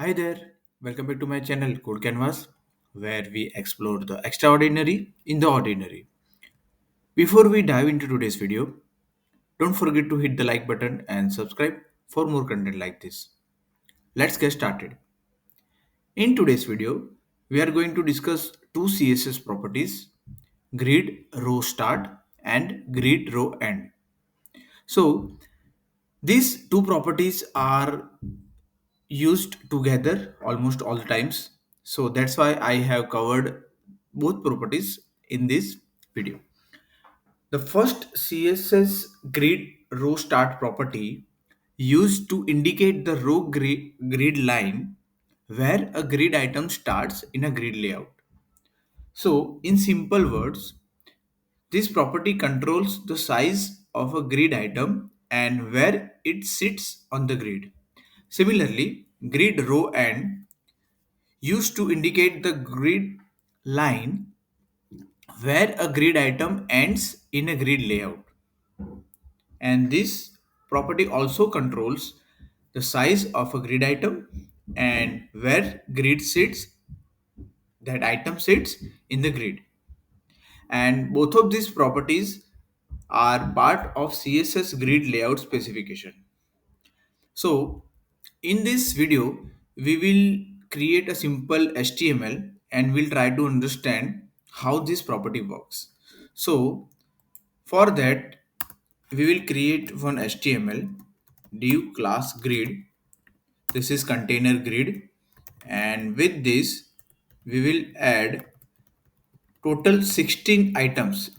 Hi there, welcome back to my channel Code Canvas, where we explore the extraordinary in the ordinary. Before we dive into today's video, don't forget to hit the like button and subscribe for more content like this. Let's get started. In today's video, we are going to discuss two CSS properties, grid row start and grid row end. So, these two properties are used together almost all the times, so that's why I have covered both properties in this video. The first CSS grid row start property used to indicate the row grid line where a grid item starts in a grid layout. So in simple words, this property controls the size of a grid item and where it sits on the grid. Similarly, grid row end used to indicate the grid line where a grid item ends in a grid layout. And this property also controls the size of a grid item and where grid sits, that item sits in the grid. And both of these properties are part of CSS grid layout specification. So in this video, we will create a simple HTML and we'll try to understand how this property works. So for that, we will create one HTML div class grid. This is container grid, and with this, we will add total 16 items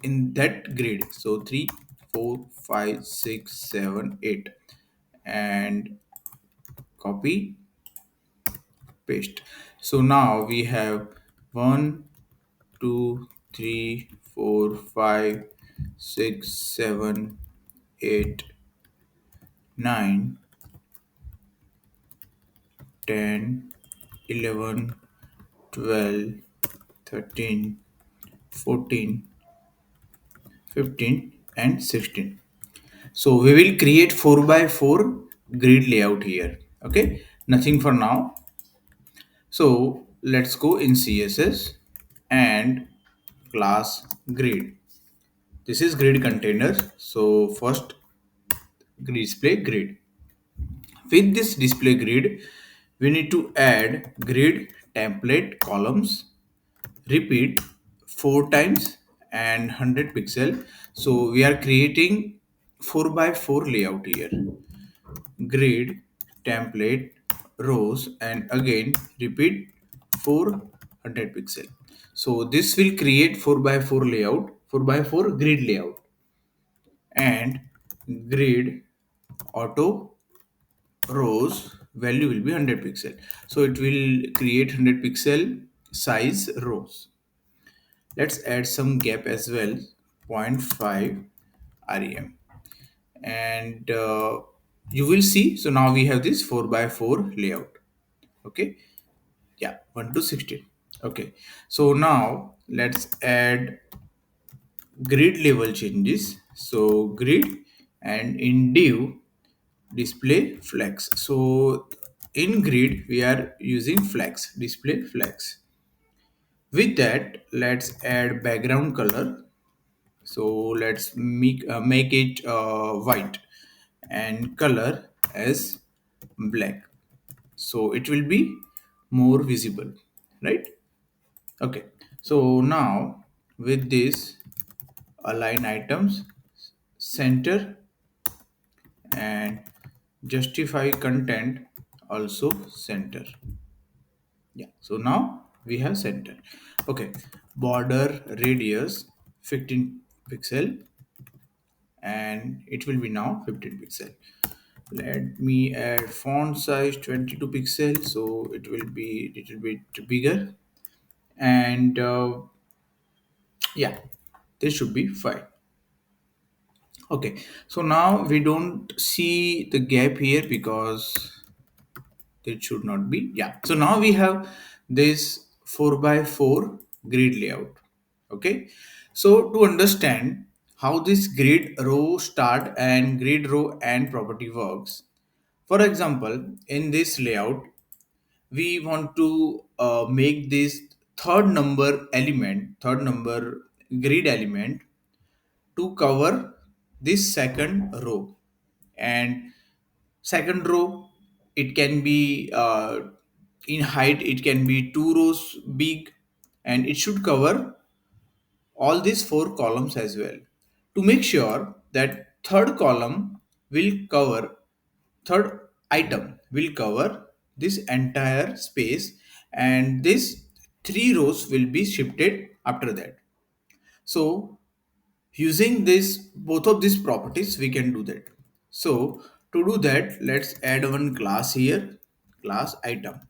in that grid. So 3, 4, 5, 6, 7, 8, and copy paste. So now we have 1, 2, 3, 4, 5, 6, 7, 8, 9, 10, 11, 12, 13, 14, 15, and 16. So we will create 4 by 4 grid layout here. Okay, nothing for now. So let's go in CSS and class grid. This is grid container. So first display grid. With this display grid, we need to add grid template columns, repeat 4 times and 100 pixel. So we are creating 4 by 4 layout here. Grid template rows and again repeat 400 pixel. So this will create 4 by 4 layout, 4 by 4 grid layout, and grid auto rows value will be 100 pixel. So it will create 100 pixel size rows. Let's add some gap as well, 0.5 rem, and you will see. So now we have this 4 by 4 layout. Okay, yeah, 1 to 16. Okay, so now let's add grid level changes. So grid and in div display flex. So in grid we are using flex, display flex. With that, let's add background color. So let's make it white and color as black, so it will be more visible, right? Okay, so now with this, align items center and justify content also center. Yeah, so now we have center. Okay, border radius 15 pixel and it will be now 15 pixel. Let me add font size 22 pixel, so it will be a little bit bigger, and yeah, this should be fine. Okay, so now we don't see the gap here because it should not be. Yeah, so now we have this 4 by 4 grid layout. Okay, so to understand how this grid row start and grid row end property works, for example, in this layout, we want to make this third number grid element to cover this second row. And second row, it can be in height, it can be 2 rows big, and it should cover all these 4 columns as well. To make sure that third item will cover this entire space, and this 3 rows will be shifted after that. So using this both of these properties we can do that. So to do that, let's add one class here, class item.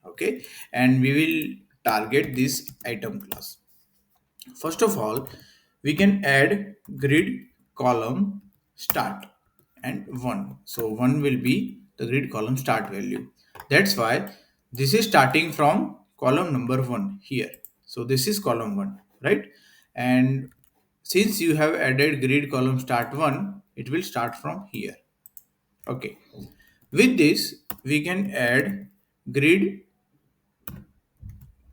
Okay, and we will target this item class. First of all, we can add grid column start and 1. So 1 will be the grid column start value. That's why this is starting from column number 1 here. So this is column 1, right? And since you have added grid column start 1, it will start from here. Okay. With this, we can add grid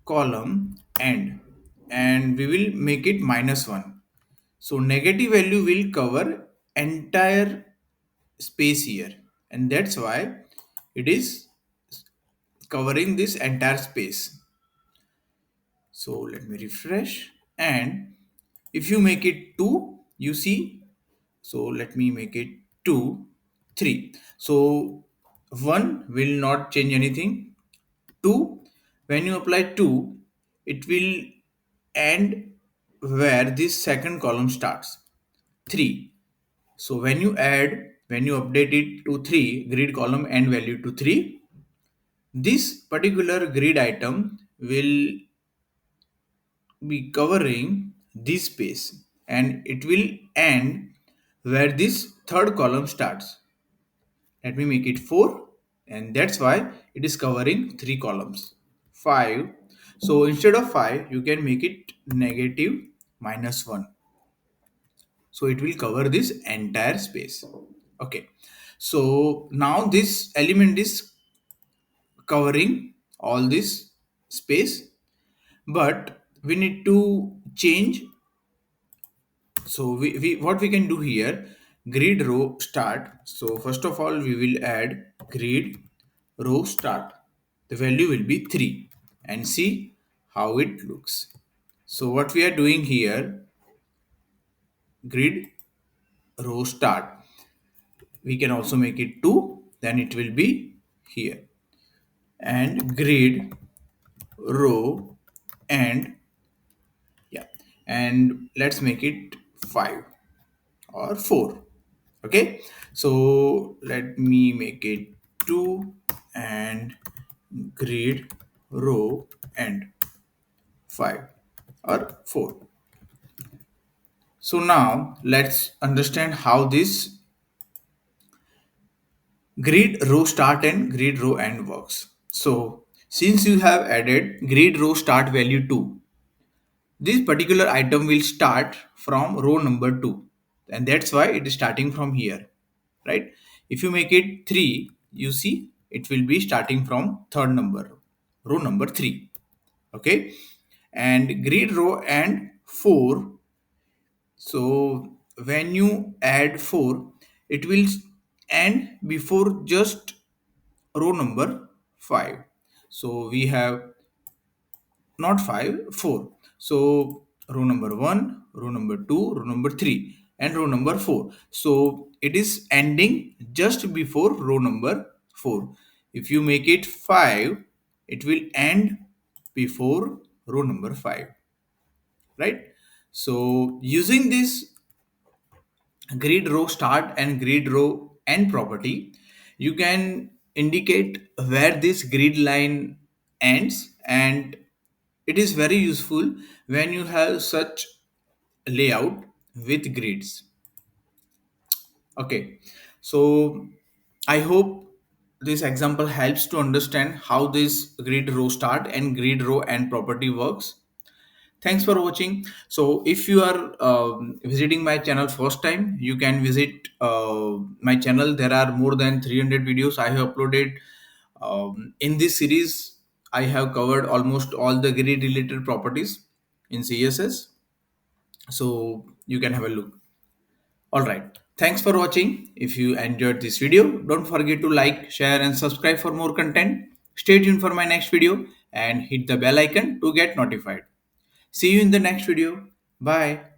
column end, and we will make it -1. So negative value will cover entire space here, and that's why it is covering this entire space. So let me refresh, and if you make it 2, you see, so let me make it 2 3. So 1 will not change anything. 2, when you apply 2, it will end where this second column starts. 3, so when you update it to 3, grid column end value to 3, this particular grid item will be covering this space, and it will end where this third column starts. Let me make it 4, and that's why it is covering 3 columns. 5, so instead of 5 you can make it negative -1. So it will cover this entire space. Okay, so now this element is covering all this space, but we need to change. So we what we can do here, grid row start. So first of all, we will add grid row start. The value will be 3, and see how it looks. So what we are doing here, grid row start, we can also make it 2, then it will be here, and grid row and yeah, and let's make it 5 or 4. Okay, so let me make it 2 and grid row and 5 or 4. So now let's understand how this grid row start and grid row end works. So since you have added grid row start value 2, this particular item will start from row number 2, and that's why it is starting from here, right? If you make it 3, you see it will be starting from third number, row number 3. Okay, and grid row and 4, so when you add 4, it will end before just row number 5. So we have not 5, 4. So row number 1, row number 2, row number 3, and row number 4. So it is ending just before row number 4. If you make it 5, it will end before row number 5, right? So using this grid row start and grid row end property, you can indicate where this grid line ends, and it is very useful when you have such layout with grids. Okay, so I hope this example helps to understand how this grid row start and grid row end property works. Thanks for watching. So if you are visiting my channel first time, you can visit my channel. There are more than 300 videos I have uploaded In this series, I have covered almost all the grid related properties in CSS. So you can have a look. All right. Thanks for watching. If you enjoyed this video, don't forget to like, share, and subscribe for more content. Stay tuned for my next video and hit the bell icon to get notified. See you in the next video. Bye.